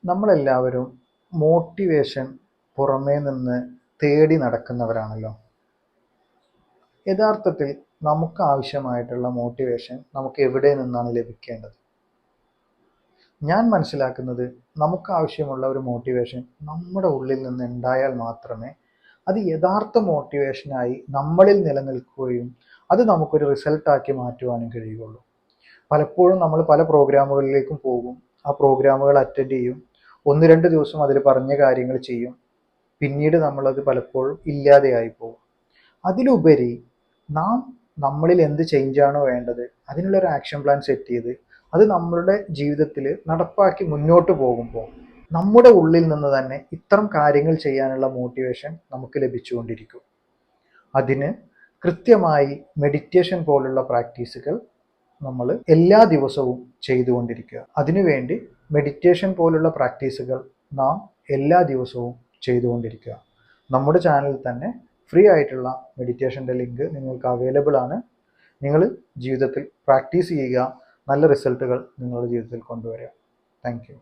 നമ്മളെല്ലാവരും മോട്ടിവേഷൻ പുറമേ നിന്ന് തേടി നടക്കുന്നവരാണല്ലോ. യഥാർത്ഥത്തിൽ നമുക്ക് ആവശ്യമായിട്ടുള്ള മോട്ടിവേഷൻ നമുക്ക് എവിടെ നിന്നാണ് ലഭിക്കേണ്ടത്? ഞാൻ മനസ്സിലാക്കുന്നത് നമുക്ക് ആവശ്യമുള്ള ഒരു മോട്ടിവേഷൻ നമ്മുടെ ഉള്ളിൽ നിന്ന് ഉണ്ടായാൽ മാത്രമേ അത് യഥാർത്ഥ മോട്ടിവേഷനായി നമ്മളിൽ നിലനിൽക്കുകയും അത് നമുക്കൊരു റിസൾട്ടാക്കി മാറ്റുവാനും കഴിയുകയുള്ളൂ. പലപ്പോഴും നമ്മൾ പല പ്രോഗ്രാമുകളിലേക്കും പോകും, ആ പ്രോഗ്രാമുകൾ അറ്റൻഡ് ചെയ്യും, 1-2 ദിവസം അതിൽ പറഞ്ഞ കാര്യങ്ങൾ ചെയ്യും, പിന്നീട് നമ്മളത് പലപ്പോഴും ഇല്ലാതെയായി പോകും. അതിലുപരി നാം നമ്മളിൽ എന്ത് ചേഞ്ചാണോ വേണ്ടത് അതിനുള്ളൊരു ആക്ഷൻ പ്ലാൻ സെറ്റ് ചെയ്ത് അത് നമ്മളുടെ ജീവിതത്തിൽ നടപ്പാക്കി മുന്നോട്ട് പോകുമ്പോൾ നമ്മുടെ ഉള്ളിൽ നിന്ന് തന്നെ ഇത്തരം കാര്യങ്ങൾ ചെയ്യാനുള്ള മോട്ടിവേഷൻ നമുക്ക് ലഭിച്ചുകൊണ്ടിരിക്കും. അതിന് കൃത്യമായി മെഡിറ്റേഷൻ പോലുള്ള പ്രാക്ടീസുകൾ നമ്മൾ എല്ലാ ദിവസവും ചെയ്തുകൊണ്ടിരിക്കുക. അതിനുവേണ്ടി മെഡിറ്റേഷൻ പോലുള്ള പ്രാക്ടീസുകൾ നാം എല്ലാ ദിവസവും ചെയ്തുകൊണ്ടിരിക്കുക. നമ്മുടെ ചാനലിൽ തന്നെ ഫ്രീ ആയിട്ടുള്ള മെഡിറ്റേഷൻ്റെ ലിങ്ക് നിങ്ങൾക്ക് അവൈലബിൾ ആണ്. നിങ്ങൾ ജീവിതത്തിൽ പ്രാക്ടീസ് ചെയ്യുക, നല്ല റിസൾട്ടുകൾ നിങ്ങളുടെ ജീവിതത്തിൽ കൊണ്ടുവരിക. Thank you.